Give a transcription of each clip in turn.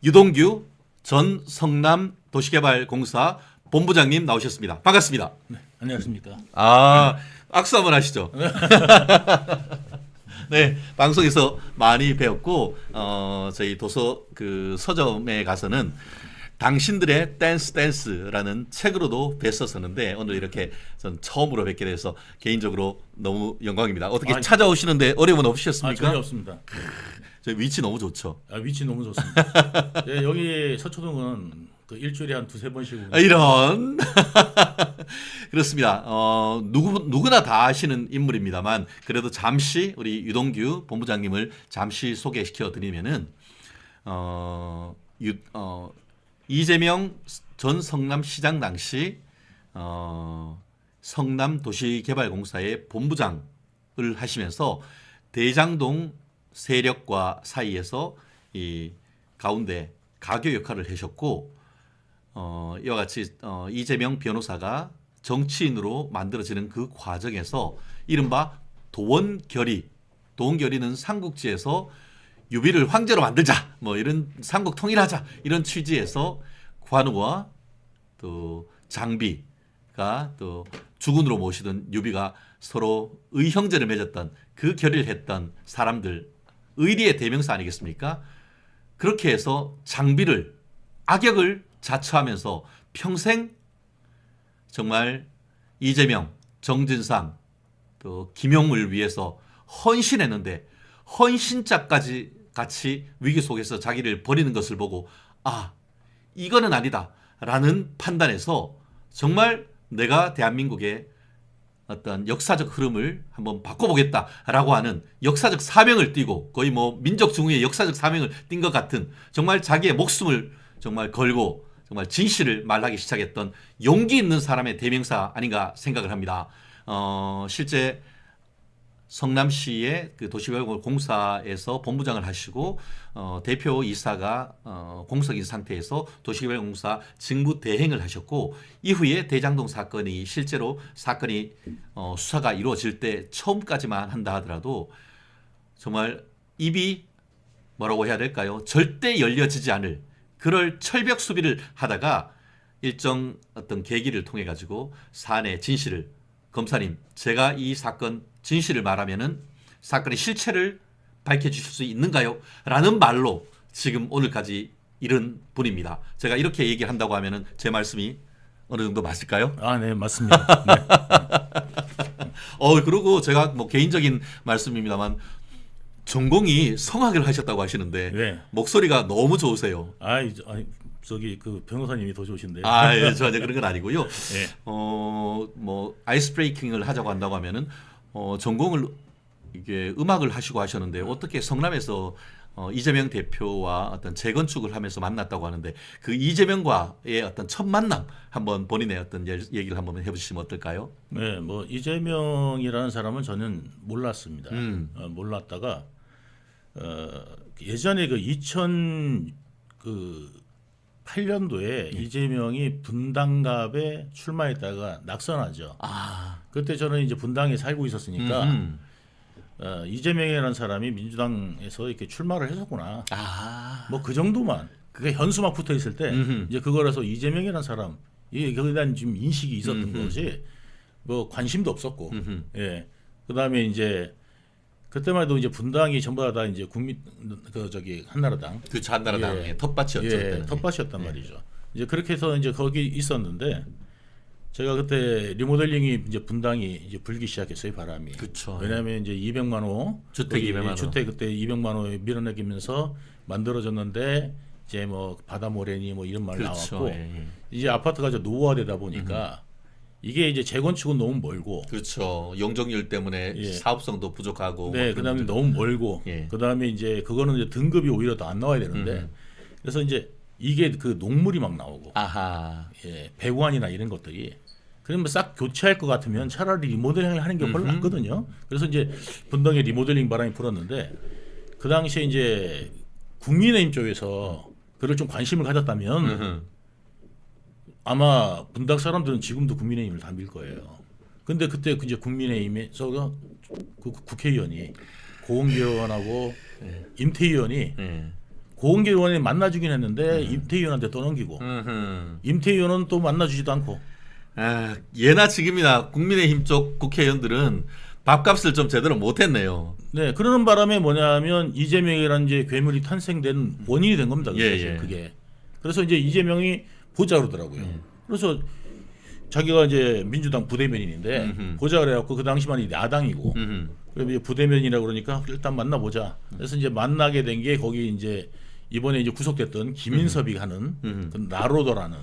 유동규 전 성남도시개발공사 본부장님 나오셨습니다. 반갑습니다. 네, 안녕하십니까. 악수 한번 하시죠. 네, 방송에서 많이 배웠고 저희 도서 그 서점에 가서는 당신들의 댄스라는 책으로도 뵀었었는데 오늘 이렇게 전 처음으로 뵙게 돼서 개인적으로 너무 영광입니다. 어떻게 찾아오시는데 어려움은 없으셨습니까? 전혀 없습니다. 저희 위치 너무 좋죠. 위치 너무 좋습니다. 네, 여기 서초동은 그 일주일에 한 두세 번씩 오고 이런 그렇습니다. 누구나 다 아시는 인물입니다만 그래도 잠시 우리 유동규 본부장님을 잠시 소개시켜 드리면은 이재명 전 성남시장 당시 성남도시개발공사의 본부장을 하시면서 대장동 세력과 사이에서 이 가운데 가교 역할을 하셨고 이와 같이 이재명 변호사가 정치인으로 만들어지는 그 과정에서 이른바 도원결의는 삼국지에서 유비를 황제로 만들자 뭐 이런 삼국 통일하자 이런 취지에서 관우와 또 장비가 또 주군으로 모시던 유비가 서로 의형제를 맺었던 그 결의를 했던 사람들 의리의 대명사 아니겠습니까? 그렇게 해서 장비를 악역을 자처하면서 평생 정말 이재명, 정진상, 또 김용을 위해서 헌신했는데 헌신자까지 같이 위기 속에서 자기를 버리는 것을 보고 이거는 아니다라는 판단에서 정말 내가 대한민국의 어떤 역사적 흐름을 한번 바꿔보겠다라고 하는 역사적 사명을 띠고 거의 뭐 민족 중흥의 역사적 사명을 띈 것 같은 정말 자기의 목숨을 정말 걸고 정말 진실을 말하기 시작했던 용기 있는 사람의 대명사 아닌가 생각을 합니다. 실제 성남시의 그 도시개발공사에서 본부장을 하시고 대표이사가 공석인 상태에서 도시개발공사 직무 대행을 하셨고 이후에 대장동 사건이 실제로 사건이 수사가 이루어질 때 처음까지만 한다 하더라도 정말 입이 뭐라고 해야 될까요? 절대 열려지지 않을 그럴 철벽 수비를 하다가 일정 어떤 계기를 통해 가지고 사안의 진실을 검사님 제가 이 사건 진실을 말하면은 사건의 실체를 밝혀주실 수 있는가요? 라는 말로 지금 오늘까지 이른 분입니다. 제가 이렇게 얘기를 한다고 하면은 제 말씀이 어느 정도 맞을까요? 네, 맞습니다. 네. 그리고 제가 뭐 개인적인 말씀입니다만 전공이 성악을 하셨다고 하시는데 네. 목소리가 너무 좋으세요. 저기 그 변호사님이 더 좋으신데요. 예, 전혀 그런 건 아니고요. 네. 뭐 아이스 브레이킹을 하자고 한다고 하면은 전공을 이게 음악을 하시고 하셨는데 어떻게 성남에서 이재명 대표와 어떤 재건축을 하면서 만났다고 하는데 그 이재명과의 어떤 첫 만남 한번 본인의 어떤 얘기를 한번 해보시면 어떨까요? 네, 뭐 이재명이라는 사람은 저는 몰랐습니다. 몰랐다가 예전에 그 2008년도에 이재명이 분당갑에 출마했다가 낙선하죠. 그때 저는 이제 분당에 살고 있었으니까 이재명이라는 사람이 민주당에서 이렇게 출마를 했었구나. 뭐 그 정도만 그게 현수막 붙어 있을 때 이제 그거라서 이재명이라는 사람 이게 거기에 대한 지금 인식이 있었던 거지. 뭐 관심도 없었고. 예. 그다음에 이제 그때만 해도 이제 분당이 전부 다 이제 국민 한나라당. 그렇죠. 한나라당의 텃밭이었죠. 예, 텃밭이었단 말이죠. 이제 그렇게 해서 이제 거기 있었는데 제가 그때 리모델링이 이제 분당이 이제 불기 시작했어요, 바람이. 그렇죠. 왜냐하면 이제 200만 호 주택 200만 호. 주택 그때 200만 호 밀어내기면서 만들어졌는데 이제 뭐 바다 모래니 뭐 이런 말 그렇죠. 나왔고 이제 아파트가 이제 노후화되다 보니까 이게 이제 재건축은 너무 멀고. 그렇죠. 용적률 때문에 사업성도 부족하고. 네, 그다음에 너무 멀고. 그다음에 이제 그거는 이제 등급이 오히려 더 안 나와야 되는데. 그래서 이제 이게 그 녹물이 막 나오고. 배관이나 이런 것들이. 그러면 싹 교체할 것 같으면 차라리 리모델링을 하는 게 훨씬 낫거든요. 그래서 이제 분당에 리모델링 바람이 불었는데 그 당시에 이제 국민의힘 쪽에서 그걸 좀 관심을 가졌다면. 아마 분당 사람들은 지금도 국민의힘을 다 밀 거예요. 근데 그때 이제 국민의힘에서 그 국회의원이 고은교 의원하고 임태 의원이 고은길 의원이 만나주긴 했는데 임태희원한테 떠넘기고 임태희원은 또 만나주지도 않고. 예나 지금이나 국민의힘 쪽 국회의원들은 밥값을 좀 제대로 못했네요. 네, 그러는 바람에 뭐냐면 이재명이라는 이제 괴물이 탄생된 원인이 된 겁니다. 사실 그게. 그래서 이제 이재명이 보자 그러더라고요. 그래서 자기가 이제 민주당 부대변인인데 보자 그래갖고 그 당시만 야당이고 그럼 이제 부대변인이라고 그러니까 일단 만나보자. 그래서 이제 만나게 된 게 거기 이제 이번에 이제 구속됐던 김인섭이 하는 그 나로더라는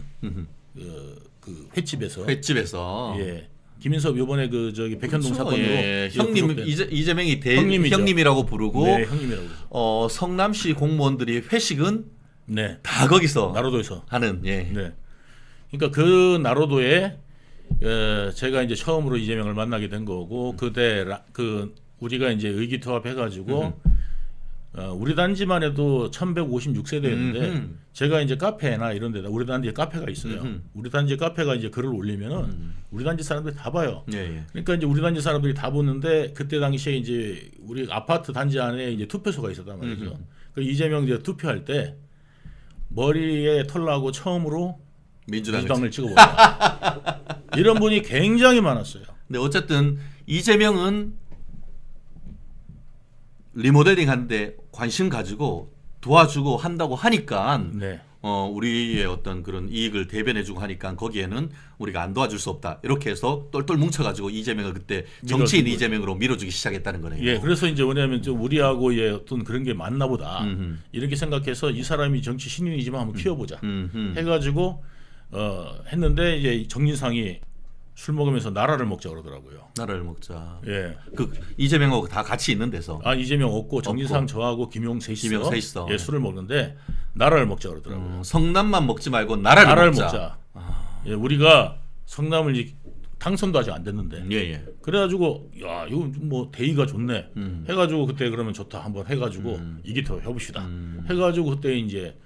그 횟집에서 예. 김인섭 이번에 그 저기 백현동 사건으로 형님 이재명이 형님이라고 부르고 네, 형님이라고. 성남시 공무원들이 회식은 네. 다 거기서 나로도에서 하는 네. 그러니까 그 나로도에 제가 이제 처음으로 이재명을 만나게 된 거고 그때 그 우리가 이제 의기투합해가지고 우리 단지만 해도 1156세대였는데 제가 이제 카페나 이런 데다 우리 단지에 카페가 있어요. 우리 단지 카페가 이제 글을 올리면은 우리 단지 사람들이 다 봐요. 그러니까 이제 우리 단지 사람들이 다 보는데 그때 당시에 이제 우리 아파트 단지 안에 이제 투표소가 있었단 말이죠. 그 이재명 이제 투표할 때 머리에 털 나고 처음으로 민주당을 찍어보자. 이런 분이 굉장히 많았어요. 근데 어쨌든 이재명은 리모델링 하는데 관심 가지고 도와주고 한다고 하니까 네. 우리의 어떤 그런 이익을 대변해주고 하니까 거기에는 우리가 안 도와줄 수 없다. 이렇게 해서 똘똘 뭉쳐가지고 이재명을 그때 정치인 이재명으로 밀어주기 시작했다는 거네요. 예, 그래서 이제 뭐냐면 좀 우리하고의 어떤 그런 게 맞나보다 이렇게 생각해서 이 사람이 정치 신인이지만 한번 키워보자 해가지고 했는데 이제 정진상이 술 먹으면서 나라를 먹자 그러더라고요. 나라를 먹자. 예. 그 이재명하고 다 같이 있는 데서. 이재명 없고 정진상 저하고 김용 셋이서 예, 술을 먹는데 나라를 먹자 그러더라고요. 성남만 먹지 말고 나라를 먹자. 예, 우리가 성남을 당선도 아직 안 됐는데. 예. 그래가지고 야 이거 뭐 대의가 좋네. 해가지고 그때 그러면 좋다 한번 해가지고 이기토 해봅시다. 해가지고 그때 이제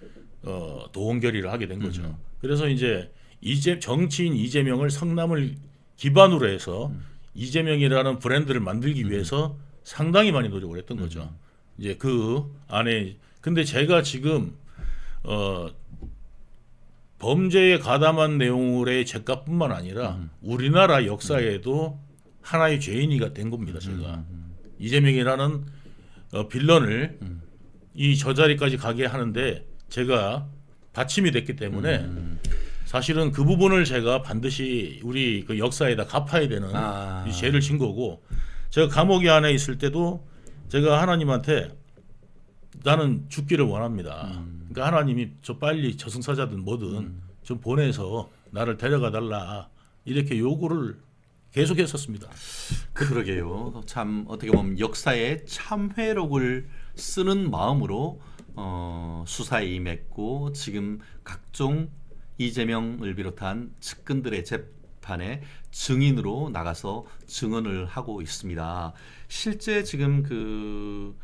도원결의를 하게 된 거죠. 그래서 이제 정치인 이재명을 성남을 기반으로 해서 이재명이라는 브랜드를 만들기 위해서 상당히 많이 노력을 했던 거죠. 이제 그 안에 근데 제가 지금 범죄에 가담한 내용의 죄값뿐만 아니라 우리나라 역사에도 하나의 죄인이가 된 겁니다. 제가 이재명이라는 빌런을 이 저 자리까지 가게 하는데 제가 받침이 됐기 때문에 사실은 그 부분을 제가 반드시 우리 그 역사에다 갚아야 되는 이 죄를 진 거고 제가 감옥에 안에 있을 때도 제가 하나님한테 나는 죽기를 원합니다. 그러니까 하나님이 저 빨리 저승사자든 뭐든 좀 보내서 나를 데려가 달라 이렇게 요구를 계속했었습니다. 그러게요. 참 어떻게 보면 역사의 참회록을 쓰는 마음으로 수사에 임했고 지금 각종 이재명을 비롯한 측근들의 재판에 증인으로 나가서 증언을 하고 있습니다. 실제 지금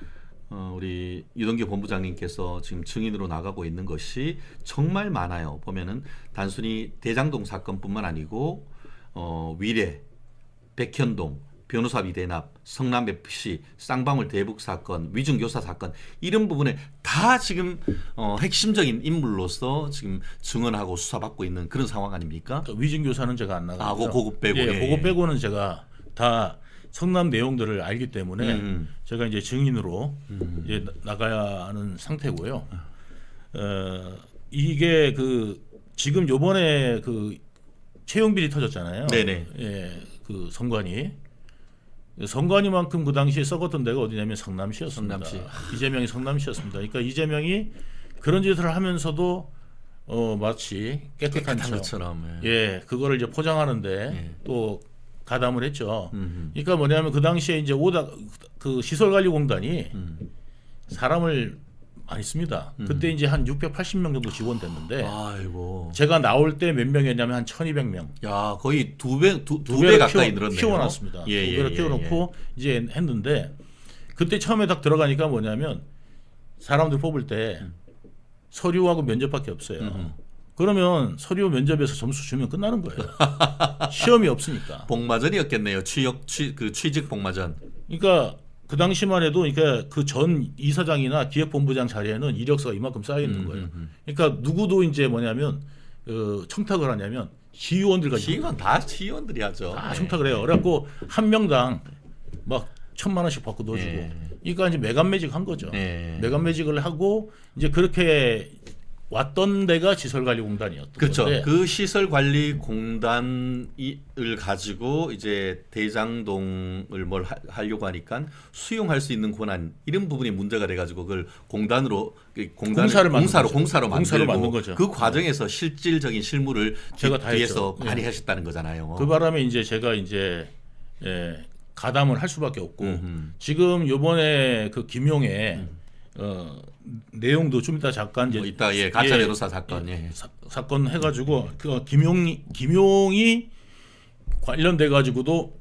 우리 유동규 본부장님께서 지금 증인으로 나가고 있는 것이 정말 많아요. 보면은 단순히 대장동 사건뿐만 아니고 위례, 백현동, 변호사비 대납, 성남 FC, 쌍방울 대북 사건, 위중교사 사건 이런 부분에 다 지금 핵심적인 인물로서 지금 증언하고 수사받고 있는 그런 상황 아닙니까? 위중교사는 제가 안 나가고요. 그거 빼고. 그거 빼고는 제가 다 성남 내용들을 알기 때문에 제가 이제 증인으로 이제 나가야 하는 상태고요. 이게 지금 요번에 채용비리 터졌잖아요. 네네. 예, 성관이만큼 그 당시에 썩었던 데가 어디냐면 성남시였습니다. 이재명이 성남시였습니다. 그러니까 이재명이 그런 짓을 하면서도 마치 깨끗한 것처럼 예, 그거를 이제 포장하는데 또 가담을 했죠. 그러니까 뭐냐면 그 당시에 이제 시설관리공단이 사람을 많이 씁니다. 그때 이제 한 680명 정도 지원됐는데 아이고. 제가 나올 때 몇 명이었냐면 한 1,200명. 야, 거의 두 배 가까이 늘었네요. 키워놨습니다. 두 배를 키워놓고 이제 했는데 그때 처음에 딱 들어가니까 뭐냐면 사람들 뽑을 때 서류하고 면접밖에 없어요. 그러면 서류 면접에서 점수 주면 끝나는 거예요. 시험이 없으니까. 복마전이었겠네요. 취직 복마전. 그러니까 그 당시만 해도 그러니까 그 전 이사장이나 기획본부장 자리에는 이력서가 이만큼 쌓여 있는 거예요. 그러니까 누구도 이제 뭐냐면 청탁을 하냐면 시의원들까지 시의원 다 시의원들이 하죠. 다 청탁을 해요. 그래갖고 한 명당 막 1,000만 원씩 받고 넣어주고. 네. 그러니까 이제 매간매직 한 거죠. 네. 매간매직을 하고 이제 그렇게 왔던 데가 시설관리공단이었던 그렇죠. 건데. 그 시설관리공단을 가지고 이제 대장동을 뭘 하려고 하니까 수용할 수 있는 권한 이런 부분이 문제가 돼가지고 그걸 공단으로 공사로 만들고 거죠. 그 과정에서 실질적인 실무를 제가 다 뒤에서 했죠. 많이 하셨다는 거잖아요. 그 바람에 이제 제가 이제 가담을 할 수밖에 없고 지금 요번에 그 김용의 내용도 좀 이따 잠깐 이제 이따 가짜 변호사 사건 사건 해가지고 그 김용이 관련돼 가지고도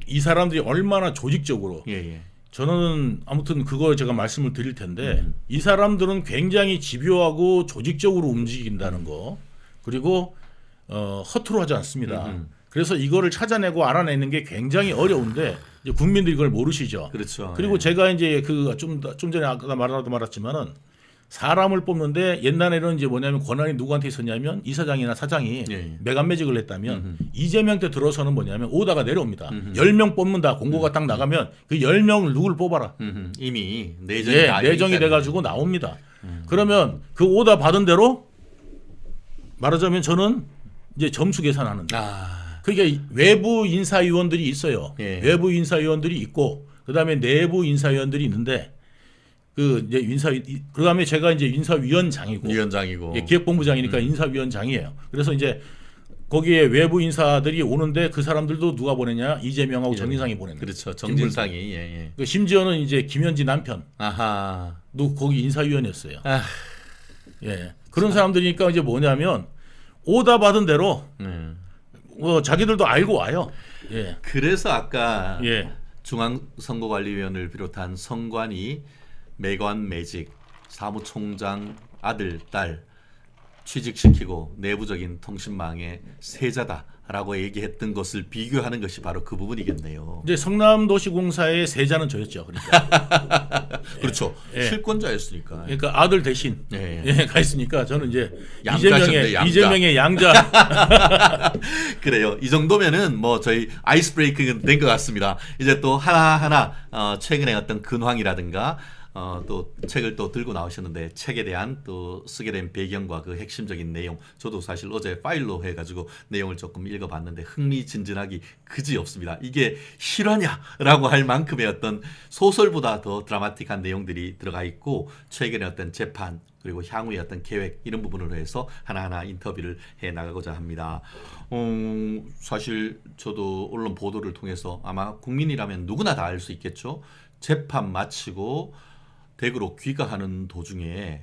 이 사람들이 얼마나 조직적으로 저는 아무튼 그걸 제가 말씀을 드릴 텐데 이 사람들은 굉장히 집요하고 조직적으로 움직인다는 거 그리고 허투루 하지 않습니다. 그래서 이거를 찾아내고 알아내는 게 굉장히 어려운데 이제 국민들이 그걸 모르시죠. 그렇죠. 그리고 제가 이제 그 좀 전에 아까 말았지만은 사람을 뽑는데 옛날에는 이제 뭐냐면 권한이 누구한테 있었냐면 이사장이나 사장이 매간매직을 했다면 이재명 때 들어서는 뭐냐면 오다가 내려옵니다. 10명 뽑는다 공고가 딱 나가면 그 10명을 누구를 뽑아라. 이미 내정이 돼가지고 나옵니다. 그러면 그 오다 받은 대로 말하자면 저는 이제 점수 계산하는데 그게 외부 인사위원들이 있어요. 외부 인사위원들이 있고 그다음에 내부 인사위원들이 있는데 그 이제 그다음에 제가 이제 인사위원장이고 기획본부장이니까 인사위원장이에요. 그래서 이제 거기에 외부 인사들이 오는데 그 사람들도 누가 보내냐 이재명하고 정진상이 보내는. 그렇죠. 정진상이 그 심지어는 이제 김현지 남편도 거기 인사위원이었어요. 그런 사람들이니까 이제 뭐냐면 오다 받은 대로. 자기들도 알고 와요. 그래서 아까 중앙선거관리위원회를 비롯한 선관위 매관 매직 사무총장 아들 딸 취직시키고 내부적인 통신망의 세자다라고 얘기했던 것을 비교하는 것이 바로 그 부분이겠네요. 이제 성남도시공사의 세자는 저였죠. 그러니까. 그렇죠. 실권자였으니까. 그러니까 아들 대신 가 있으니까 저는 이제 양자. 이재명의 양자. 그래요. 이 정도면은 뭐 저희 아이스 브레이킹은 된 것 같습니다. 이제 또 하나하나 최근에 어떤 근황이라든가 또 책을 또 들고 나오셨는데 책에 대한 또 쓰게 된 배경과 그 핵심적인 내용 저도 사실 어제 파일로 해가지고 내용을 조금 읽어봤는데 흥미진진하기 그지없습니다. 이게 실화냐라고 할 만큼의 어떤 소설보다 더 드라마틱한 내용들이 들어가 있고 최근의 어떤 재판 그리고 향후의 어떤 계획 이런 부분으로 해서 하나하나 인터뷰를 해 나가고자 합니다. 사실 저도 언론 보도를 통해서 아마 국민이라면 누구나 다 알 수 있겠죠. 재판 마치고 댁으로 귀가하는 도중에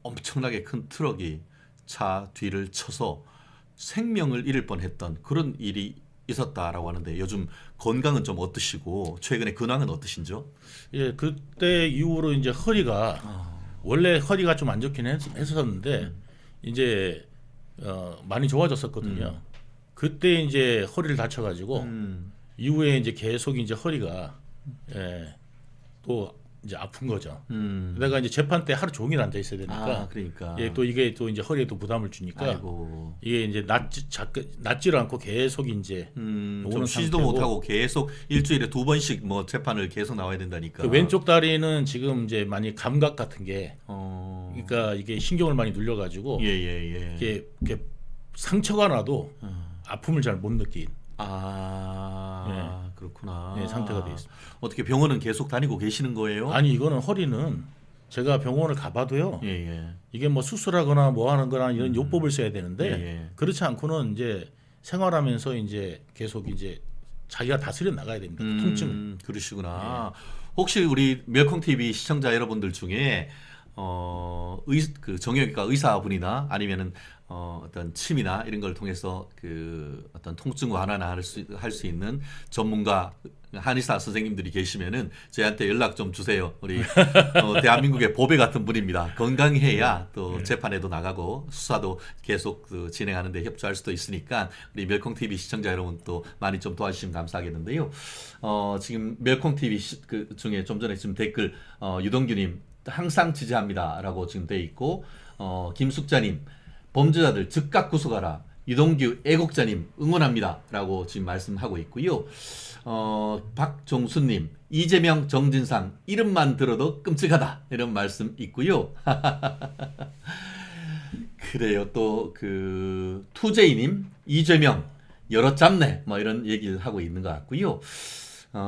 엄청나게 큰 트럭이 차 뒤를 쳐서 생명을 잃을 뻔했던 그런 일이 있었다라고 하는데 요즘 건강은 좀 어떠시고 최근에 근황은 어떠신죠? 그때 이후로 이제 허리가 원래 허리가 좀 안 좋긴 했었는데 이제 많이 좋아졌었거든요. 그때 이제 허리를 다쳐가지고 이후에 이제 계속 이제 허리가 또 이제 아픈 거죠. 내가 이제 재판 때 하루 종일 앉아 있어야 되니까. 그러니까. 또 이게 또 이제 허리에 또 부담을 주니까. 아이고. 이게 이제 낫지를 않고 계속 이제 좀 쉬지도 못하고 계속 일주일에 2번씩 뭐 재판을 계속 나와야 된다니까. 그 왼쪽 다리는 지금 이제 많이 감각 같은 게. 그러니까 이게 신경을 많이 눌려가지고. 이렇게 상처가 나도 아픔을 잘 못 느낀. 그렇구나. 상태가 돼 있습니다. 어떻게 병원은 계속 다니고 계시는 거예요? 아니 이거는 허리는 제가 병원을 가봐도요. 이게 뭐 수술하거나 뭐 하는 거나 이런 요법을 써야 되는데 그렇지 않고는 이제 생활하면서 이제 계속 이제 자기가 다스려 나가야 됩니다. 통증. 그러시구나. 혹시 우리 멸콩 TV 시청자 여러분들 중에 그 정형외과 의사분이나 아니면은 어떤 침이나 이런 걸 통해서 그 어떤 통증 완화나 할 수 있는 전문가 한의사 선생님들이 계시면은 저희한테 연락 좀 주세요. 우리 대한민국의 보배 같은 분입니다. 건강해야 또 재판에도 나가고 수사도 계속 그 진행하는데 협조할 수도 있으니까 우리 멸콩 TV 시청자 여러분 또 많이 좀 도와주시면 감사하겠는데요. 지금 멸콩 TV 그 중에 좀 전에 지금 댓글 유동규님 항상 지지합니다라고 지금 돼 있고 김숙자님 범죄자들 즉각 구속하라. 유동규 애국자님 응원합니다라고 지금 말씀하고 있고요. 박종수님 이재명 정진상 이름만 들어도 끔찍하다 이런 말씀 있고요. 그래요. 또 그 투제이님 이재명 여러 잡네 뭐 이런 얘기를 하고 있는 것 같고요.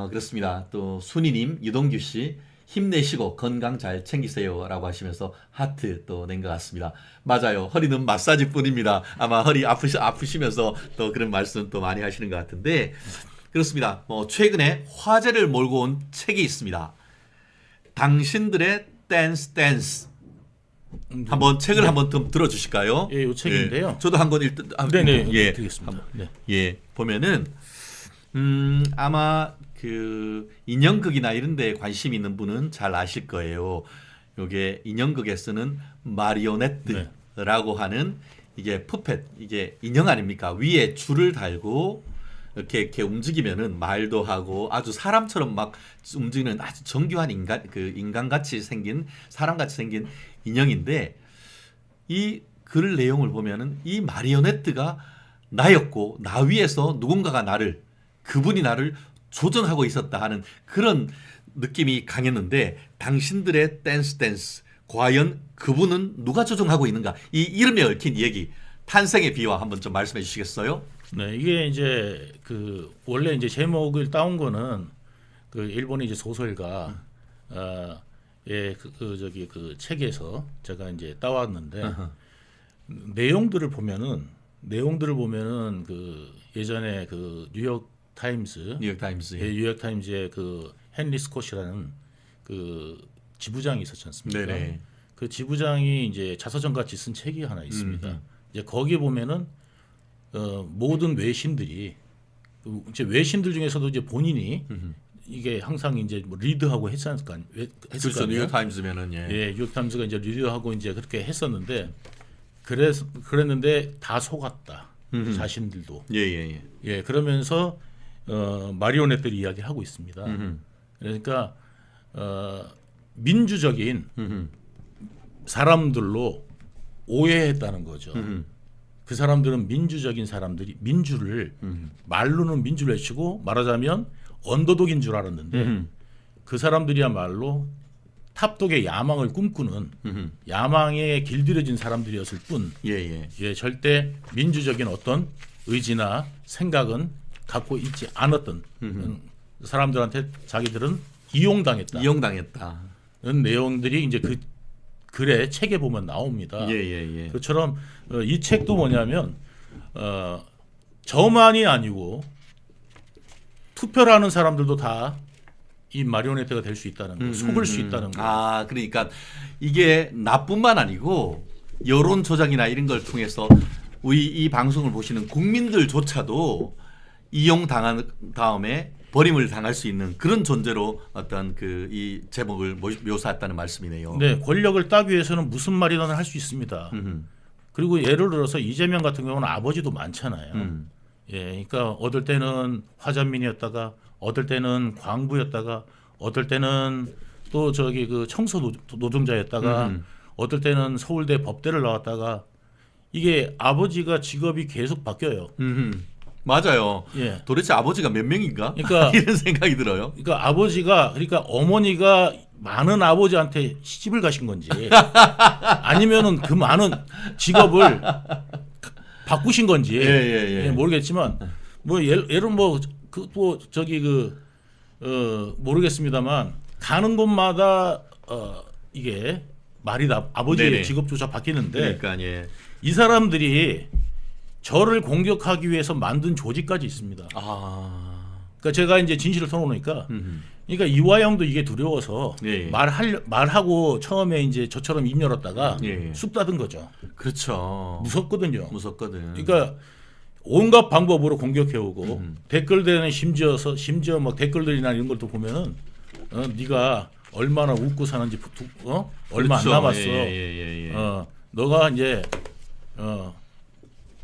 그렇습니다. 또 순이님 유동규 씨 힘내시고 건강 잘 챙기세요라고 하시면서 하트 또 낸 것 같습니다. 맞아요. 허리는 마사지뿐입니다. 아마 허리 아프시면서 또 그런 말씀 또 많이 하시는 것 같은데 그렇습니다. 최근에 화제를 몰고 온 책이 있습니다. 당신들의 댄스. 한번 책을 네. 한번 좀 들어주실까요? 예, 이 책인데요. 예, 저도 한번 읽던. 네네. 예, 드리겠습니다. 네. 예, 보면은 아마 그 인형극이나 이런 데 관심 있는 분은 잘 아실 거예요. 요게 인형극에 쓰는 마리오네트라고 하는 이게 푸펫, 이게 인형 아닙니까? 위에 줄을 달고 이렇게 움직이면은 말도 하고 아주 사람처럼 막 움직이는 아주 정교한 인간같이 생긴 사람같이 생긴 인형인데 이 글 내용을 보면은 이 마리오네트가 나였고 나 위에서 누군가가 그분이 나를 조정하고 있었다 하는 그런 느낌이 강했는데 당신들의 댄스 과연 그분은 누가 조정하고 있는가 이 이름에 얽힌 얘기 탄생의 비화 한번 좀 말씀해 주시겠어요? 네, 이게 이제 그 원래 이제 제목을 따온 거는 그 일본의 이제 소설가 그 책에서 제가 이제 따왔는데 내용들을 보면은 그 예전에 그 뉴욕 타임즈, 예, 뉴욕 타임즈의 그 헨리 스콧이라는 그 지부장이 있었지 않습니까? 네네. 그 지부장이 이제 자서전 같이 쓴 책이 하나 있습니다. 이제 거기 보면은 모든 외신들이 이제 외신들 중에서도 이제 본인이 이게 항상 이제 뭐 리드하고 했을 거 아니에요. 그렇죠. 뉴욕 타임즈면은 예, 뉴욕 타임즈가 이제 리드하고 이제 그렇게 했었는데 그랬는데 다 속았다. 자신들도. 예, 그러면서 마리오네트를 이야기하고 있습니다. 그러니까 민주적인 사람들로 오해했다는 거죠. 그 사람들은 민주적인 사람들이 민주를 말로는 민주를 외치고 말하자면 언더독인 줄 알았는데 그 사람들이야말로 탑독의 야망을 꿈꾸는 야망에 길들여진 사람들이었을 뿐 절대 민주적인 어떤 의지나 생각은 갖고 있지 않았던 사람들한테 자기들은 이용당했다. 이런 내용들이 이제 그 글에 책에 보면 나옵니다. 그처럼 이 책도 뭐냐면 저만이 아니고 투표를 하는 사람들도 다 이 마리오네트가 될 수 있다는 거, 속을 수 있다는 거. 아, 그러니까 이게 나뿐만 아니고 여론 조작이나 이런 걸 통해서 우리 이 방송을 보시는 국민들조차도 이용당한 다음에 버림을 당할 수 있는 그런 존재로 어떤 그 이 제목을 묘사했다는 말씀이네요. 네, 권력을 따기 위해서는 무슨 말이나 할 수 있습니다. 그리고 예를 들어서 이재명 같은 경우는 아버지도 많잖아요. 예, 그러니까 어떨 때는 화전민이었다가 어떨 때는 광부였다가 어떨 때는 또 저기 그 청소 노동자였다가 어떨 때는 서울대 법대를 나왔다가 이게 아버지가 직업이 계속 바뀌어요. 맞아요. 예. 도대체 아버지가 몇 명인가? 그러니까 이런 생각이 들어요. 그러니까 어머니가 많은 아버지한테 시집을 가신 건지 아니면은 그 많은 직업을 바꾸신 건지 모르겠지만 뭐 예를 뭐 그 또 저기 모르겠습니다만 가는 곳마다 이게 말이 아버지의 직업조차 바뀌는데 그러니까 이 사람들이 저를 공격하기 위해서 만든 조직까지 있습니다. 그러니까 제가 이제 진실을 털어놓으니까 그러니까 이화영도 이게 두려워서 예. 말하고 처음에 이제 저처럼 입 열었다가 예. 쑥 닫은 거죠. 그렇죠. 무섭거든요. 무섭거든. 그러니까 온갖 방법으로 공격해오고 댓글들에는 심지어 막 댓글들이나 이런 것도 보면은 네가 얼마나 웃고 사는지 얼마 그렇죠. 안 남았어. 예. 너가 이제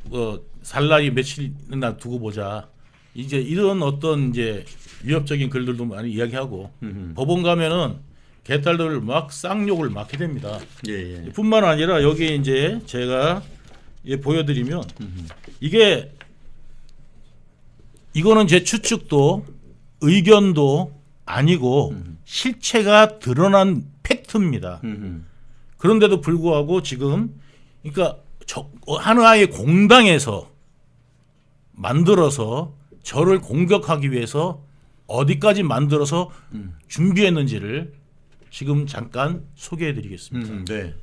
뭐 살 날이 며칠이나 두고 보자. 이제 이런 어떤 이제 위협적인 글들도 많이 이야기하고 법원 가면은 개딸들 막 쌍욕을 막 해댑니다. 예. 뿐만 아니라 여기 이제 제가 보여드리면 이거는 제 추측도 의견도 아니고 실체가 드러난 팩트입니다. 그런데도 불구하고 지금 그러니까 하나의 공당에서 만들어서 저를 공격하기 위해서 어디까지 만들어서 준비했는지를 지금 잠깐 소개해드리겠습니다. 네.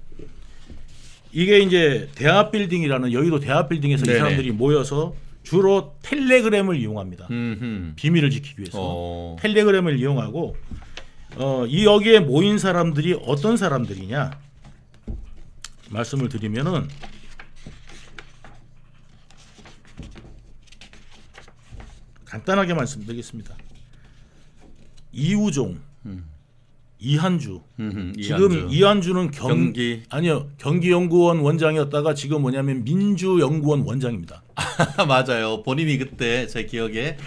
이게 이제 대합빌딩이라는 여의도 대합빌딩에서 네네. 이 사람들이 모여서 주로 텔레그램을 이용합니다. 비밀을 지키기 위해서 텔레그램을 이용하고 이 여기에 모인 사람들이 어떤 사람들이냐 말씀을 드리면은 간단하게 말씀드리겠습니다. 이우종, 이한주. 지금 이한주는 경기연구원 원장이었다가 지금 뭐냐면 민주연구원 원장입니다. 맞아요. 본인이 그때 제 기억에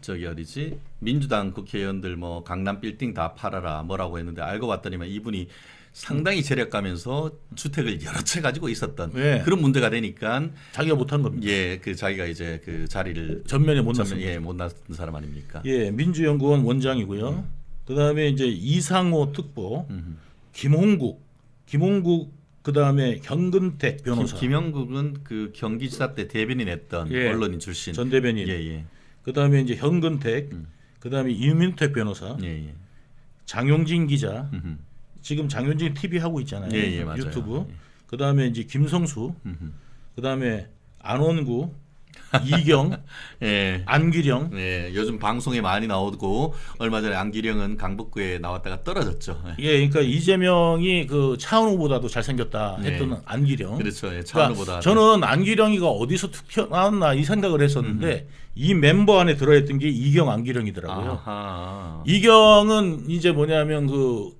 저기 어디지? 민주당 국회의원들 뭐 강남 빌딩 다 팔아라 뭐라고 했는데 알고 봤더니만 이분이 상당히 재력가면서 주택을 여러 채 가지고 있었던 그런 문제가 되니까 자기가 못한 겁니다. 예, 그 자기가 이제 그 자리를 전면에 못 났습니다. 예, 못 났던 사람 아닙니까? 예, 민주연구원 원장이고요. 그다음에 이제 이상호 특보, 김홍국 그다음에 현근택 변호사. 김영국은 그 경기지사 때 대변인 했던 언론인 출신. 전 대변인. 예. 그다음에 이제 현근택, 그다음에 이민택 변호사, 예. 장용진 기자. 지금 장윤진 TV 하고 있잖아요. 예, 맞아요. 유튜브. 그다음에 이제 김성수. 그다음에 안원구, 이경, 안기령. 예, 요즘 방송에 많이 나오고 얼마 전에 안기령은 강북구에 나왔다가 떨어졌죠. 예, 그러니까 이재명이 그 차은우보다도 잘생겼다 했던 안기령. 그렇죠. 예, 차은우보다. 그러니까 저는 안기령이가 어디서 툭 튀어나왔나 이 생각을 했었는데 이 멤버 안에 들어있던 게 이경, 안기령이더라고요. 아하. 이경은 이제 뭐냐면 그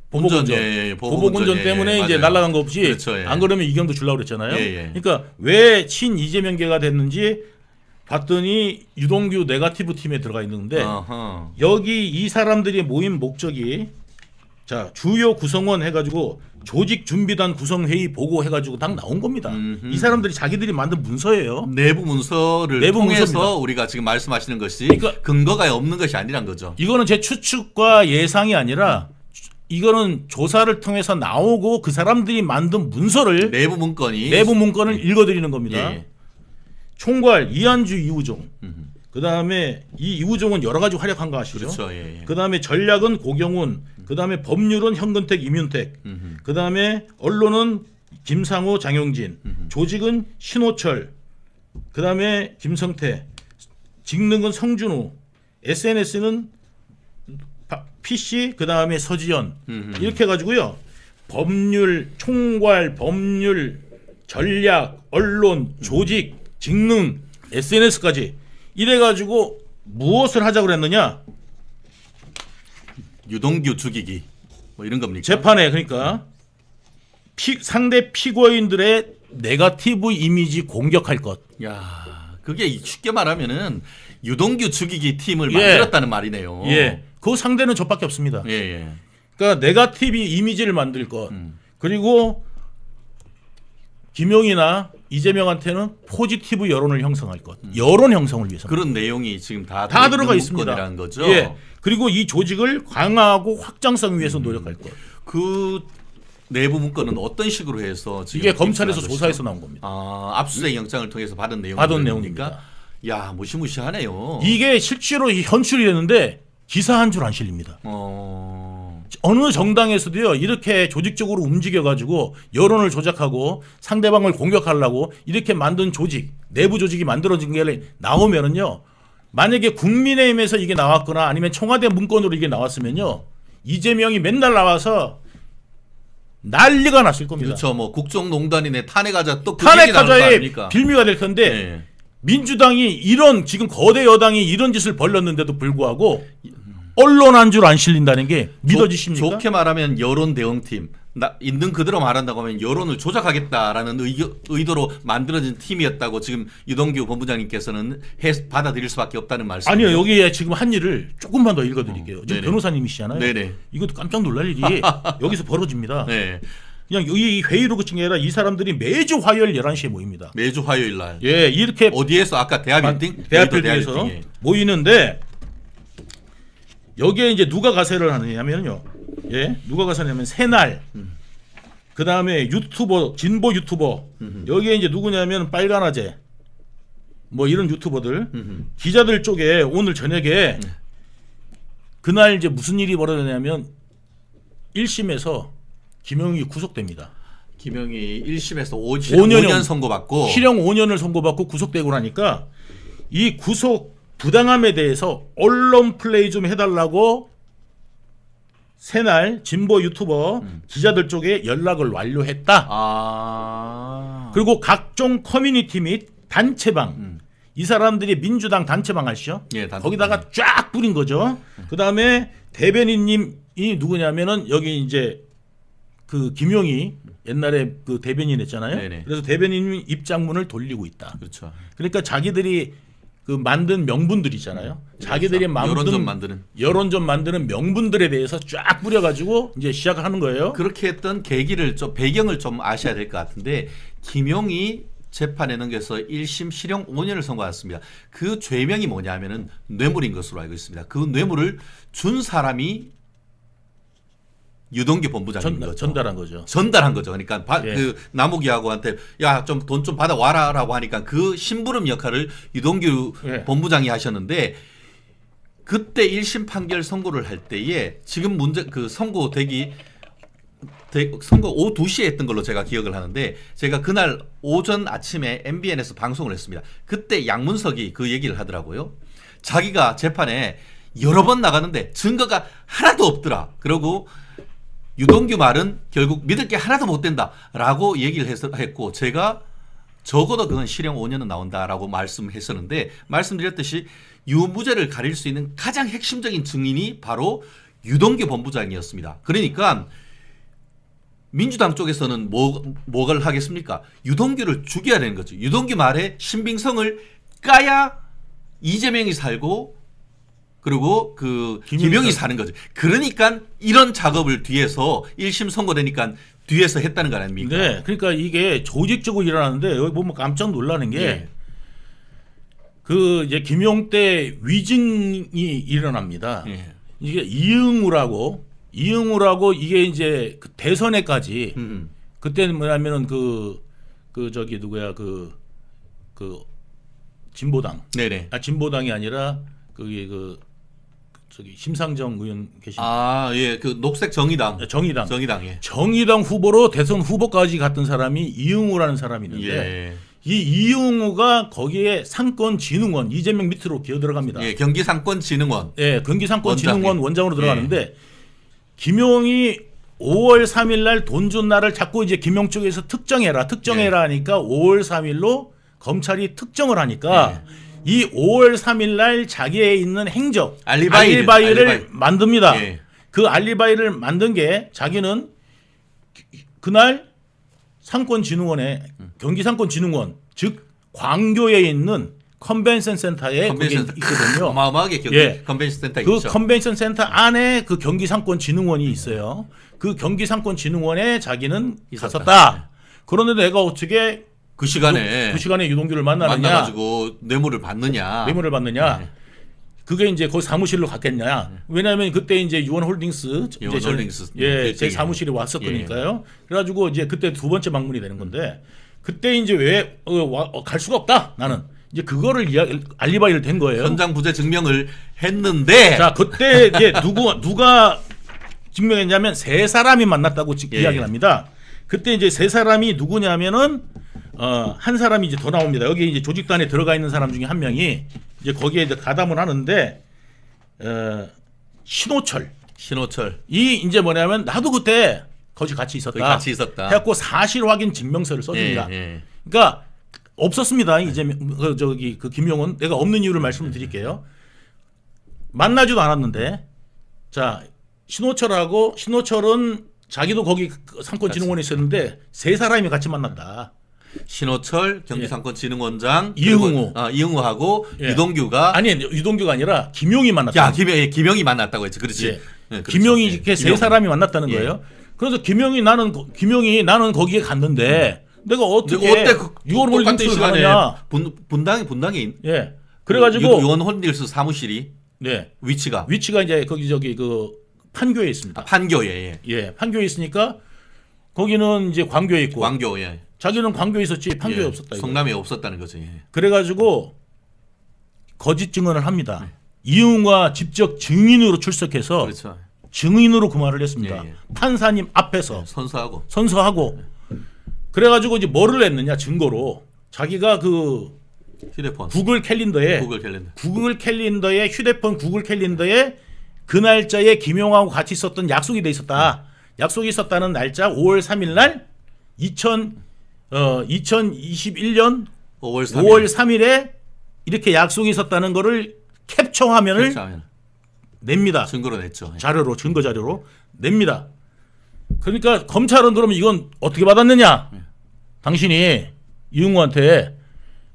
보복운전 때문에 이제 날아간 거 없이 그렇죠, 안 그러면 이경도 주려고 그랬잖아요. 예. 그러니까 왜 친 이재명계가 됐는지 봤더니 유동규 네거티브 팀에 들어가 있는데 여기 이 사람들이 모인 목적이 자 주요 구성원 해가지고 조직 준비단 구성회의 보고 해가지고 딱 나온 겁니다. 이 사람들이 자기들이 만든 문서예요. 내부 문서를 통해서 문서입니다. 우리가 지금 말씀하시는 것이 그러니까 근거가 없는 것이 아니란 거죠. 이거는 제 추측과 예상이 아니라 이거는 조사를 통해서 나오고 그 사람들이 만든 문서를 내부 문건을 읽어드리는 겁니다. 총괄 이한주, 이우종. 그다음에 이 이우종은 여러 가지 활약한 거 아시죠? 그렇죠. 그다음에 전략은 고경훈. 그다음에 법률은 현근택, 이민택. 그다음에 언론은 김상호, 장용진. 조직은 신호철. 그다음에 김성태. 직능은 성준호. SNS는 PC 그다음에 서지연 이렇게 해가지고요. 법률, 총괄, 법률, 전략, 언론, 조직, 직능, SNS까지 이래가지고 무엇을 하자고 그랬느냐? 유동규 죽이기 뭐 이런 겁니까? 재판에 그러니까 상대 피고인들의 네거티브 이미지 공격할 것. 야, 그게 쉽게 말하면은 유동규 죽이기 팀을 만들었다는 말이네요. 예. 그 상대는 저밖에 없습니다. 그러니까 네거티브 이미지를 만들 것. 그리고 김용이나 이재명한테는 포지티브 여론을 형성할 것. 여론 형성을 위해서. 그런 내용이 지금 다 들어가 있습니다. 거죠. 예. 그리고 이 조직을 강화하고 확장성 위해서 노력할 것. 그 내부 문건은 어떤 식으로 해서 지금 이게 검찰에서 조사해서 나온 겁니다. 압수수색 영장을 통해서 받은 내용입니까? 야, 무시무시하네요. 이게 실제로 현출이 됐는데 기사 한 줄 안 실립니다. 어느 정당에서도요 이렇게 조직적으로 움직여가지고 여론을 조작하고 상대방을 공격하려고 이렇게 만든 조직, 내부 조직이 만들어진 게 나오면은요, 만약에 국민의힘에서 이게 나왔거나 아니면 청와대 문건으로 이게 나왔으면요, 이재명이 맨날 나와서 난리가 났을 겁니다. 그렇죠. 뭐 국정농단이네, 탄핵하자, 또 그 탄핵하자의 빌미가 될 텐데 네. 민주당이 이런, 지금 거대 여당이 이런 짓을 벌였는데도 불구하고 언론 한 줄 안 실린다는 게 믿어지십니까? 좋게 말하면 여론 대응팀, 있는 그대로 말한다고 하면 여론을 조작하겠다라는 의도로 만들어진 팀이었다고 지금 유동규 본부장님께서는 받아들일 수밖에 없다는 말씀이에요. 아니요, 여기에 지금 한 일을 조금만 더 읽어드릴게요. 지금 네네. 변호사님이시잖아요. 네네. 이것도 깜짝 놀랄 일이 여기서 벌어집니다. 네. 그냥 이 회의로 그친 게 아니라 이 사람들이 매주 화요일 11시에 모입니다. 매주 화요일 날. 예, 이렇게 어디에서 아까 대합빌딩? 대합빌딩에서 모이는데 여기에 이제 누가 가세를 하느냐면요. 예, 누가 가세냐면 새날. 그 다음에 유튜버, 진보 유튜버. 여기에 이제 누구냐면 빨간아재. 뭐 이런 유튜버들. 기자들 쪽에 오늘 저녁에 그날 이제 무슨 일이 벌어졌냐면 1심에서 김영익이 구속됩니다. 김영희 1심에서 5년 선고받고 실형 5년을 선고받고 구속되고 나니까 이 구속 부당함에 대해서 언론 플레이 좀 해달라고 새날 진보 유튜버 기자들 쪽에 연락을 완료했다. 그리고 각종 커뮤니티 및 단체방, 이 사람들이 민주당 단체방 아시죠? 예, 단체방. 거기다가 쫙 뿌린 거죠. 그 다음에 대변인님이 누구냐면은 여기 이제 그 김용희 옛날에 그 대변인 했잖아요. 네네. 그래서 대변인 입장문을 돌리고 있다. 그렇죠. 그러니까 자기들이 그 만든 명분들이잖아요. 자기들이 만든 여론전 만드는 명분들에 대해서 쫙 뿌려가지고 이제 시작을 하는 거예요. 그렇게 했던 계기를 좀 배경을 좀 아셔야 될 것 같은데, 김용희 재판에 넘겨서 1심 실형 5년을 선고했습니다. 그 죄명이 뭐냐면은 뇌물인 것으로 알고 있습니다. 그 뇌물을 준 사람이 유동규 본부장인 거죠. 전달한 거죠. 전달한 거죠. 그러니까 예. 그 남욱이하고한테 야, 좀 돈 좀 받아 와라라고 하니까 그 심부름 역할을 유동규 예. 본부장이 하셨는데, 그때 1심 판결 선고를 할 때에 지금 문제 그 선고 오후 2시에 했던 걸로 제가 기억을 하는데, 제가 그날 오전 아침에 MBN에서 방송을 했습니다. 그때 양문석이 그 얘기를 하더라고요. 자기가 재판에 여러 번 나가는데 증거가 하나도 없더라. 그러고 유동규 말은 결국 믿을 게 하나도 못 된다라고 얘기를 했고, 제가 적어도 그건 실형 5년은 나온다라고 말씀했었는데, 말씀드렸듯이 유무죄를 가릴 수 있는 가장 핵심적인 증인이 바로 유동규 본부장이었습니다. 그러니까 민주당 쪽에서는 뭐를 하겠습니까? 유동규를 죽여야 되는 거죠. 유동규 말에 신빙성을 까야 이재명이 살고 그리고 그 김영이 사는 거죠. 그러니까 이런 작업을 뒤에서 1심 선고되니까 뒤에서 했다는 거 아닙니까? 네, 그러니까 이게 조직적으로 일어나는데 여기 보면 깜짝 놀라는 게 그 이제 김용태 위증이 일어납니다. 예. 이게 이응우라고 이게 이제 그 대선에까지 그때는 뭐냐면은 그 저기 누구야 그 진보당. 네네. 진보당이 아니라 그게 저기 심상정 의원 계신. 예, 그 녹색 정의당. 정의당. 예. 정의당 후보로 대선 후보까지 갔던 사람이 이응우라는 사람이 있는데, 예. 이 이응우가 거기에 상권진흥원 이재명 밑으로 기어 들어갑니다. 예, 경기상권진흥원. 예, 경기상권진흥원 원장으로 들어가는데, 김용이 5월 3일 날 돈 준 날을 자꾸 이제 김용 쪽에서 특정해라 하니까 5월 3일로 검찰이 특정을 하니까 이 5월 3일 날 자기에 있는 행적 알리바이를 만듭니다. 예. 그 알리바이를 만든 게 자기는 그날 상권진흥원에 경기상권진흥원 즉 광교에 있는 컨벤션 센터에 그게 있거든요. 어마어마하게 컨벤션 센터 그 있죠. 컨벤션 센터 안에 그 경기상권진흥원이 있어요. 그 경기상권진흥원에 자기는 갔었다. 그런데 내가 어떻게 그 시간에 유동규를 만나가지고 뇌물을 받느냐. 네. 그게 이제 거기 사무실로 갔겠냐. 왜냐하면 그때 이제 유원홀딩스 제 사무실에 왔었거니까요. 그래가지고 이제 그때 두 번째 방문이 되는 건데, 그때 이제 왜 갈 수가 없다. 나는 이제 그거를 알리바이를 댄 거예요. 현장 부재 증명을 했는데. 자, 그때 이제 누가 증명했냐면 세 사람이 만났다고 이야기를 합니다. 그때 이제 세 사람이 누구냐면은 한 사람이 이제 더 나옵니다. 여기 이제 조직단에 들어가 있는 사람 중에 한 명이 이제 거기에 이제 가담을 하는데 신호철 이 이제 뭐냐면 나도 그때 거기 같이 있었다. 해갖고 사실 확인 증명서를 써줍니다. 그러니까 없었습니다. 이제 그 김용은 내가 없는 이유를 말씀을 드릴게요. 만나지도 않았는데 자 신호철은 자기도 거기 상권진흥원에 있었는데 세 사람이 같이 만났다. 신호철 경기상권진흥원장 이응우하고 유동규가 아니 유동규가 아니라 김용이 만났다. 김용이 만났다고 했지. 그렇지. 김용이 이렇게 세 사람이 만났다는 거예요. 그래서 김용이 나는 거기에 갔는데 내가 어떻게 6월 홀딩스 시간이냐 분당에 그래가지고 유원 홀딩스 사무실이 위치가 이제 거기 저기 그 판교에 있습니다. 판교에 판교에 있으니까 거기는 이제 광교에 있고 광교 자기는 광교에 있었지 판교에 없었다. 성남에 없었다는 거지. 그래가지고 거짓 증언을 합니다. 이응우가 직접 증인으로 출석해서 그렇죠. 증인으로 그 말을 했습니다. 판사님 앞에서 선서하고 그래가지고 이제 뭐를 했느냐 증거로 자기가 그 휴대폰 구글 캘린더에 휴대폰 구글 캘린더에 그 날짜에 김용하고 같이 있었던 약속이 돼 있었다. 약속이 있었다는 날짜 5월 3일 날 2021년 5월 3일에 이렇게 약속이 있었다는 거를 캡처 화면을 냅니다. 증거로 냈죠. 증거 자료로 냅니다. 그러니까 검찰은 그러면 이건 어떻게 받았느냐? 당신이 이응우한테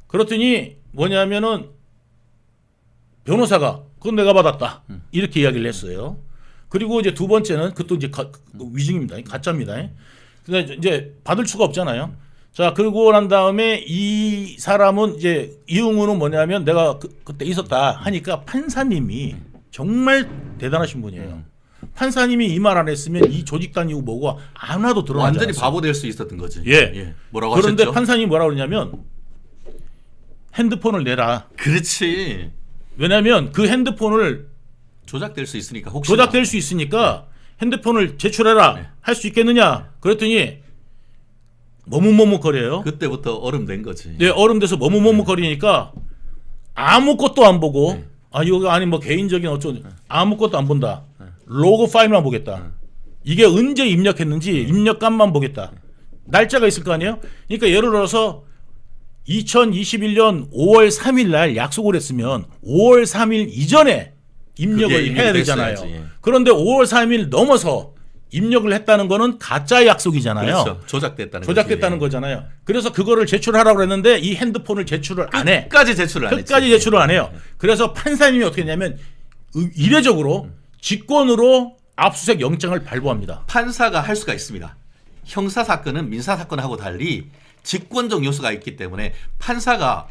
그랬더니 뭐냐면은 변호사가 그건 내가 받았다. 이렇게 이야기를 했어요. 그리고 이제 두 번째는 그것도 이제 위증입니다. 가짜입니다. 근데 이제 받을 수가 없잖아요. 자, 그러고 난 다음에 이 사람은 이제 이응우는 뭐냐면 내가 그때 있었다 하니까 판사님이 정말 대단하신 분이에요. 판사님이 이 말 안 했으면 이 조직단이고 뭐고 하나도 드러나지 않았어요. 완전히 바보 될 수 있었던 거지. 뭐라고 그런데 하셨죠? 판사님이 뭐라고 그러냐면 핸드폰을 내라. 그렇지. 왜냐하면 그 핸드폰을 조작될 수 있으니까 핸드폰을 제출해라. 할 수 있겠느냐? 그랬더니 머뭇머뭇거려요. 그때부터 얼음된 거지. 얼음돼서 머뭇머뭇거리니까 아무것도 안 보고 이거 아니 뭐 개인적인 아무것도 안 본다. 로그 파일만 보겠다. 이게 언제 입력했는지 입력감만 보겠다. 날짜가 있을 거 아니에요? 그러니까 예를 들어서 2021년 5월 3일 날 약속을 했으면 5월 3일 이전에 입력을 해야 되잖아요. 그런데 5월 3일 넘어서 입력을 했다는 거는 가짜 약속이잖아요. 그렇죠. 조작됐다는 거잖아요. 그래서 그거를 제출하라고 했는데 이 핸드폰을 제출을 안 해. 끝까지 제출을 안 해요. 그래서 판사님이 어떻게 했냐면 이례적으로 직권으로 압수수색 영장을 발부합니다. 판사가 할 수가 있습니다. 형사 사건은 민사 사건하고 달리 직권적 요소가 있기 때문에 판사가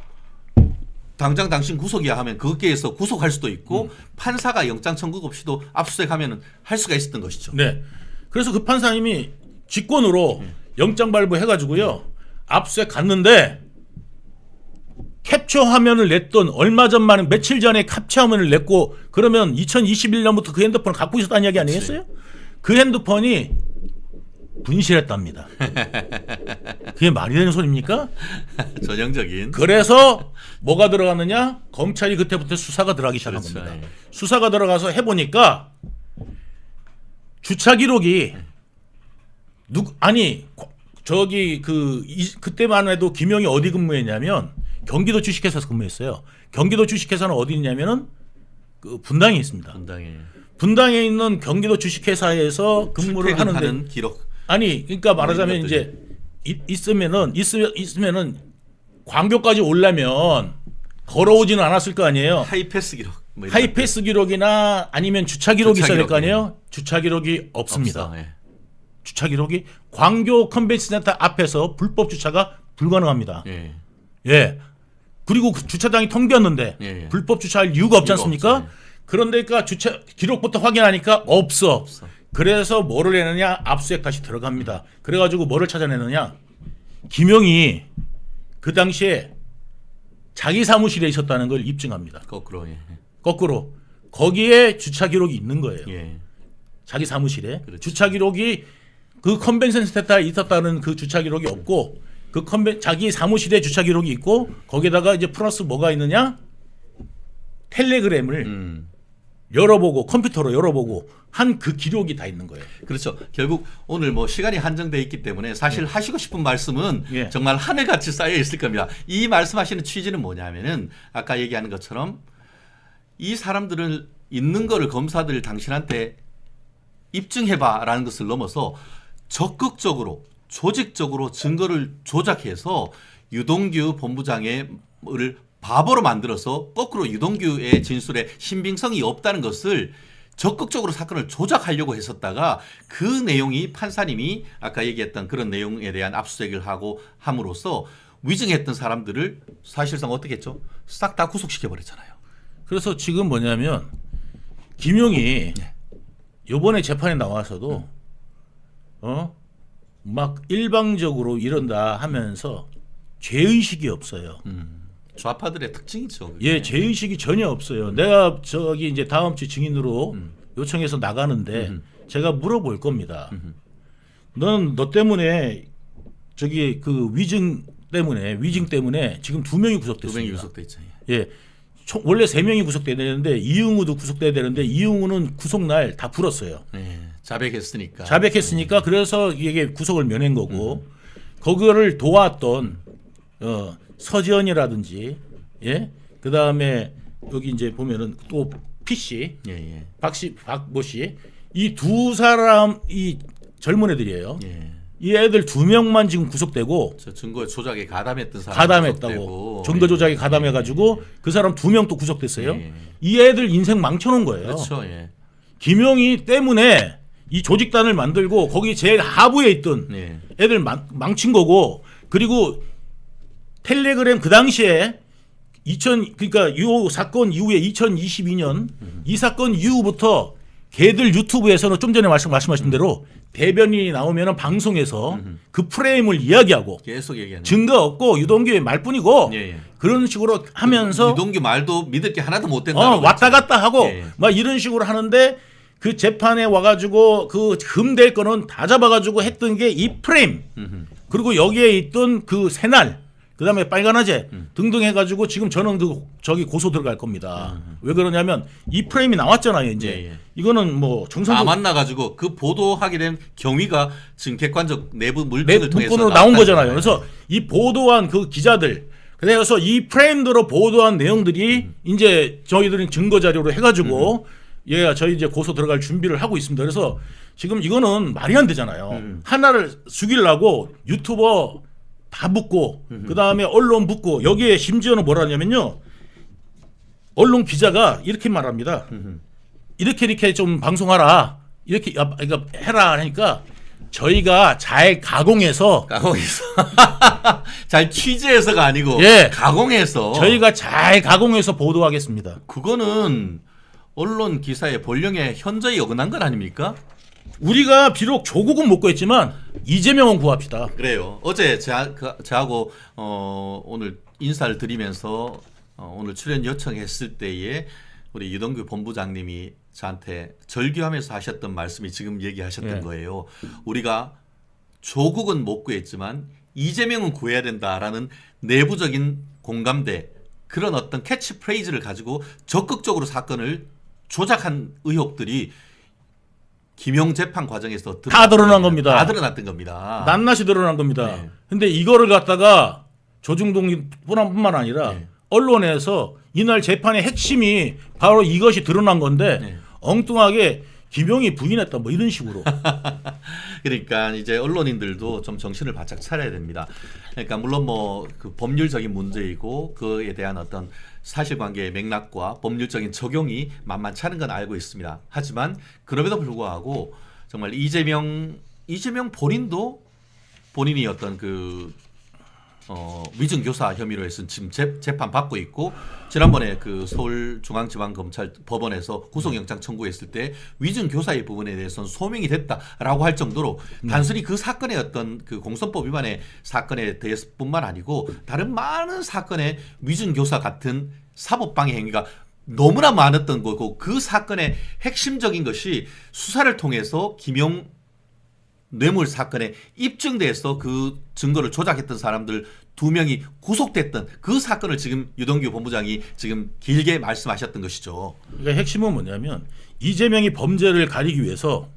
당장 당신 구속이야 하면 거기에서 구속할 수도 있고 판사가 영장 청구 없이도 압수수색하면 할 수가 있었던 것이죠. 네. 그래서 그 판사님이 직권으로 영장 발부해가지고요 압수수색 갔는데 캡처 화면을 냈던 얼마 전만에 며칠 전에 캡처 화면을 냈고 그러면 2021년부터 그 핸드폰을 갖고 있었다는 이야기 아니겠어요? 그 핸드폰이 분실했답니다. 그게 말이 되는 소리입니까? 전형적인. 그래서 뭐가 들어갔느냐? 검찰이 그때부터 수사가 들어가기 시작한 겁니다. 수사가 들어가서 해보니까 주차 기록이 그때만 해도 김용이 어디 근무했냐면 경기도 주식회사에서 근무했어요. 경기도 주식회사는 어디 있냐면은 그 분당에 있습니다. 분당에 있는 경기도 주식회사에서 근무를 하는데 기록. 그러니까 말하자면 이제 있으면은 광교까지 오려면 걸어오지는 않았을 거 아니에요. 하이패스 기록. 하이패스 기록이나 아니면 주차 기록이 있어야 될 거 아니에요. 주차 기록이 없습니다. 주차 기록이 광교 컨벤션 센터 앞에서 불법 주차가 불가능합니다. 그리고 그 주차장이 텅 비었는데 불법 주차할 이유가 없지 않습니까? 그런데 주차 기록부터 확인하니까 없어. 그래서 뭐를 내느냐? 압수수색 다시 들어갑니다. 그래가지고 뭐를 찾아내느냐? 김용이 그 당시에 자기 사무실에 있었다는 걸 입증합니다. 거꾸로. 거기에 주차 기록이 있는 거예요. 자기 사무실에 그렇지. 주차 기록이 그 컨벤션 센터에 있었다는 그 주차 기록이 없고 그 자기 사무실에 주차 기록이 있고 거기다가 이제 플러스 뭐가 있느냐? 텔레그램을 열어보고 컴퓨터로 열어보고 한 그 기록이 다 있는 거예요. 그렇죠. 결국 오늘 뭐 시간이 한정돼 있기 때문에 사실 하시고 싶은 말씀은 정말 하늘같이 쌓여 있을 겁니다. 이 말씀하시는 취지는 뭐냐면은 아까 얘기하는 것처럼 이 사람들을 있는 거를 검사들 당신한테 입증해봐라는 것을 넘어서 적극적으로 조직적으로 증거를 조작해서 유동규 본부장을 바보로 만들어서 거꾸로 유동규의 진술에 신빙성이 없다는 것을 적극적으로 사건을 조작하려고 했었다가 그 내용이 판사님이 아까 얘기했던 그런 내용에 대한 압수수색을 하고 함으로써 위증했던 사람들을 사실상 어떻게 했죠? 싹 다 구속시켜버렸잖아요. 그래서 지금 뭐냐면 김용이 이번에 재판에 나와서도 막 일방적으로 이런다 하면서 죄의식이 없어요. 좌파들의 특징이죠. 그게. 예, 죄의식이 전혀 없어요. 내가 저기 이제 다음 주 증인으로 요청해서 나가는데 제가 물어볼 겁니다. 너는 너 때문에 저기 그 위증 때문에 지금 2명이 구속됐습니다. 2명이 구속됐죠. 예. 원래 3명이 구속돼야 되는데 이응우도 구속돼야 되는데 이응우는 구속날 다 불었어요. 네, 자백했으니까. 그래서 이게 구속을 면한 거고 그거를 도왔던 서지현이라든지 그다음에 여기 이제 보면은 또 P씨, 박모 씨 이 두 사람 이 젊은 애들이에요. 이 애들 2명만 지금 구속되고 증거 조작에 가담했던 사람 가담했다고 증거 조작에 가담해가지고 그 사람 2명 또 구속됐어요. 이 애들 인생 망쳐놓은 거예요. 그렇죠. 김용희 때문에 이 조직단을 만들고 거기 제일 하부에 있던 애들 망친 거고 그리고 텔레그램 그 당시에 그러니까 이 사건 이후에 2022년 이 사건 이후부터 걔들 유튜브에서는 좀 전에 말씀하신 대로 대변인이 나오면 방송에서 그 프레임을 이야기하고 계속 얘기하는 증거 없고 유동규의 말뿐이고 그런 식으로 하면서 유동규 말도 믿을 게 하나도 못 된다. 왔다 갔다 하고 막 이런 식으로 하는데 그 재판에 와가지고 그 금될 거는 다 잡아가지고 했던 게 이 프레임 그리고 여기에 있던 그 새날 그다음에 빨간아재 등등 해가지고 지금 저는 저기 고소 들어갈 겁니다. 왜 그러냐면 이 프레임이 나왔잖아요. 이제 이거는 뭐 정상적으로 만나가지고 그 보도하게 된 경위가 지금 객관적 내부 물증을 통해서 나온 거잖아요. 그래서 이 보도한 그 기자들 그래서 이 프레임대로 보도한 내용들이 이제 저희들은 증거 자료로 해가지고 저희 이제 고소 들어갈 준비를 하고 있습니다. 그래서 지금 이거는 말이 안 되잖아요. 하나를 죽이려고 유튜버 다 붙고 그 다음에 언론 붙고 여기에 심지어는 뭐라 하냐면요 언론 기자가 이렇게 말합니다. 이렇게 좀 방송하라 이렇게 그러니까 해라 하니까 저희가 잘 가공해서 잘 취재해서가 아니고 가공해서 저희가 잘 가공해서 보도하겠습니다. 그거는 언론 기사의 본령에 현저히 어긋난 건 아닙니까? 우리가 비록 조국은 못 구했지만 이재명은 구합시다. 그래요. 어제 저하고 오늘 인사를 드리면서 오늘 출연 요청했을 때에 우리 유동규 본부장님이 저한테 절규하면서 하셨던 말씀이 지금 얘기하셨던 거예요. 우리가 조국은 못 구했지만 이재명은 구해야 된다라는 내부적인 공감대 그런 어떤 캐치프레이즈를 가지고 적극적으로 사건을 조작한 의혹들이 김용 재판 과정에서 다 드러난 겁니다. 다 드러났던 겁니다. 낱낱이 드러난 겁니다. 근데 이거를 갖다가 조중동이 뿐만 아니라 언론에서 이날 재판의 핵심이 바로 이것이 드러난 건데 엉뚱하게 김용이 부인했다 뭐 이런 식으로. 그러니까 이제 언론인들도 좀 정신을 바짝 차려야 됩니다. 그러니까 물론 뭐 그 법률적인 문제이고 그에 대한 어떤 사실관계의 맥락과 법률적인 적용이 만만치 않은 건 알고 있습니다. 하지만 그럼에도 불구하고 정말 이재명 본인도 본인이 어떤 그 위증교사 혐의로 해서 지금 재판 받고 있고 지난번에 그 서울중앙지방검찰 법원에서 구속영장 청구했을 때 위증교사의 부분에 대해서는 소명이 됐다라고 할 정도로 단순히 그 사건의 어떤 그 공선법 위반의 사건에 대해서뿐만 아니고 다른 많은 사건의 위증교사 같은 사법방해 행위가 너무나 많았던 거고 그 사건의 핵심적인 것이 수사를 통해서 김용 뇌물 사건에 입증돼서 그 증거를 조작했던 사람들 2명이 구속됐던 그 사건을 지금 유동규 본부장이 지금 길게 말씀하셨던 것이죠. 그러니까 핵심은 뭐냐면 이재명이 범죄를 가리기 위해서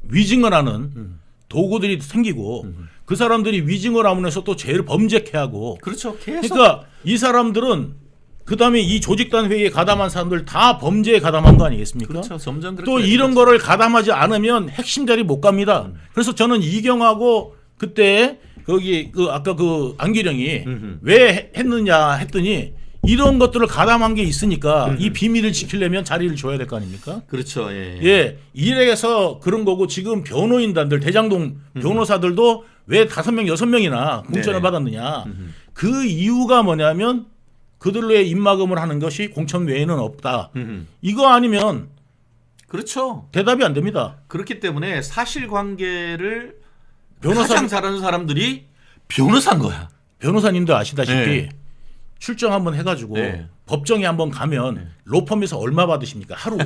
위증을 하는 도구들이 생기고 그 사람들이 위증을 하면서 또 죄를 범죄케 하고 그렇죠. 계속. 그러니까 이 사람들은 그다음에 이 조직단 회의에 가담한 사람들 다 범죄에 가담한 거 아니겠습니까? 그렇죠. 점점 그렇게 또 이런 거를 가담하지 않으면 핵심 자리 못 갑니다. 그래서 저는 이경하고 그때 거기 그 아까 그 안기령이 왜 했느냐 했더니 이런 것들을 가담한 게 있으니까 이 비밀을 지키려면 자리를 줘야 될 거 아닙니까? 그렇죠. 예. 예, 이래서 그런 거고 지금 변호인단들 대장동 변호사들도 왜 5명 6명이나 공천을 네네. 받았느냐? 그 이유가 뭐냐면 그들로의 입막음을 하는 것이 공천 외에는 없다. 이거 아니면 그렇죠. 대답이 안 됩니다. 그렇기 때문에 사실관계를 변호사- 가장 잘하는 사람들이 변호사인 거야. 변호사님도 아시다시피 네. 출정 한번 해가지고 네. 법정에 한번 가면 로펌에서 얼마 받으십니까? 하루.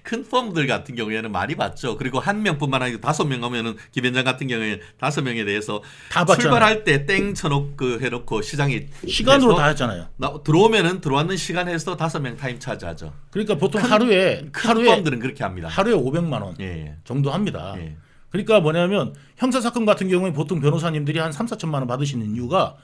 큰 펌들 같은 경우에는 많이 받죠. 그리고 한 명뿐만 아니고 5명 하면은 김현장 같은 경우에 5명에 대해서 다 받잖아요. 출발할 때 땡 쳐놓고 해놓고 시장이 시간으로 해서 다 했잖아요. 들어오면은 들어왔는 시간 해서 5명 타임 차지하죠. 그러니까 보통 하루에 큰 펌들은 그렇게 합니다. 하루에 500만 원 예. 정도 합니다. 예. 그러니까 뭐냐면 형사 사건 같은 경우에 보통 변호사님들이 한 3, 4천만 원 받으시는 이유가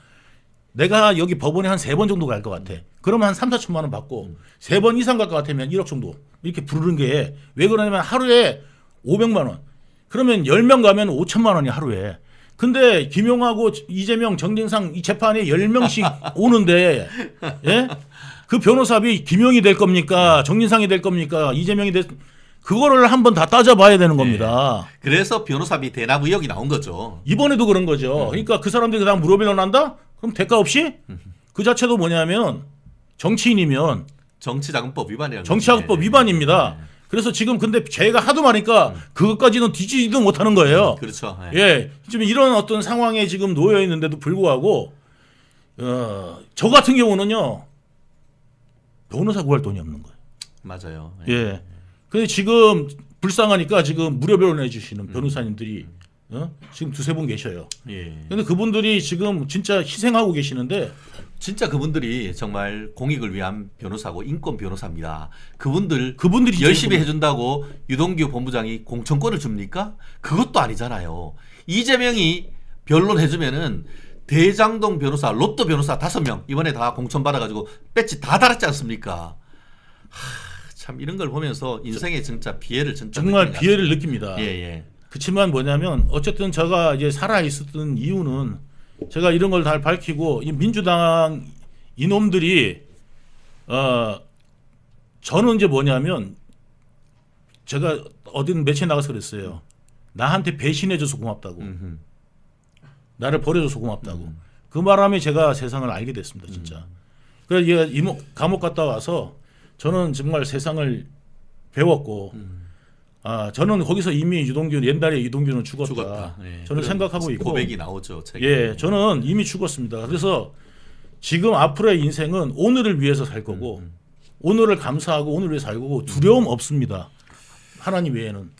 내가 여기 법원에 한 3번 정도 갈 것 같아. 그러면 한 3, 4천만 원 받고 3번 이상 갈 것 같으면 1억 정도 이렇게 부르는 게 왜 그러냐면 하루에 500만 원. 그러면 10명 가면 5천만 원이 하루에. 근데 김용하고 이재명, 정진상 이 재판에 10명씩 오는데 예? 그 변호사비 김용이 될 겁니까? 정진상이 될 겁니까? 이재명이 될 그거를 한번 다 따져봐야 되는 겁니다. 그래서 변호사비 대납 의혹이 나온 거죠. 이번에도 그런 거죠. 그러니까 그 사람들이 그냥 무료변호 난다? 그럼 대가 없이? 그 자체도 뭐냐면 정치인이면 정치자금법 위반이라는 정치학법 거죠. 위반입니다. 그래서 지금 근데 죄가 하도 많으니까 그것까지는 뒤지지도 못하는 거예요. 그렇죠. 예. 예, 지금 이런 어떤 상황에 지금 놓여 있는데도 불구하고 저 같은 경우는요 변호사 구할 돈이 없는 거예요. 맞아요. 예. 근데 지금 불쌍하니까 지금 무료 변호해 주시는 변호사님들이 지금 2-3분 계셔요. 예. 근데 그분들이 지금 진짜 희생하고 계시는데 진짜 그분들이 정말 공익을 위한 변호사고 인권 변호사입니다. 그분들이 열심히 해준다고 유동규 본부장이 공천권을 줍니까? 그것도 아니잖아요. 이재명이 변론해주면은 대장동 변호사, 로또 변호사 5명 이번에 다 공천 받아가지고 배지 다 달았지 않습니까? 참 이런 걸 보면서 인생의 진짜 비애를 진짜 정말 느끼는 것 비애를 느낍니다. 같습니다. 예. 그렇지만 뭐냐면 어쨌든 제가 이제 살아 있었던 이유는 제가 이런 걸 다 밝히고 이 민주당 이놈들이 저는 이제 뭐냐면 제가 어딘 매체에 나가서 그랬어요. 나한테 배신해줘서 고맙다고. 나를 버려줘서 고맙다고. 그 바람에 제가 세상을 알게 됐습니다. 진짜. 그래서 감옥 갔다 와서 저는 정말 세상을 배웠고 저는 거기서 이미 옛날에 유동규는 죽었다. 예. 저는 생각하고 있고 고백이 나오죠. 책에. 예, 저는 이미 죽었습니다. 그래서 지금 앞으로의 인생은 오늘을 위해서 살 거고 오늘을 감사하고 오늘을 위해 살고 두려움 없습니다. 하나님 외에는.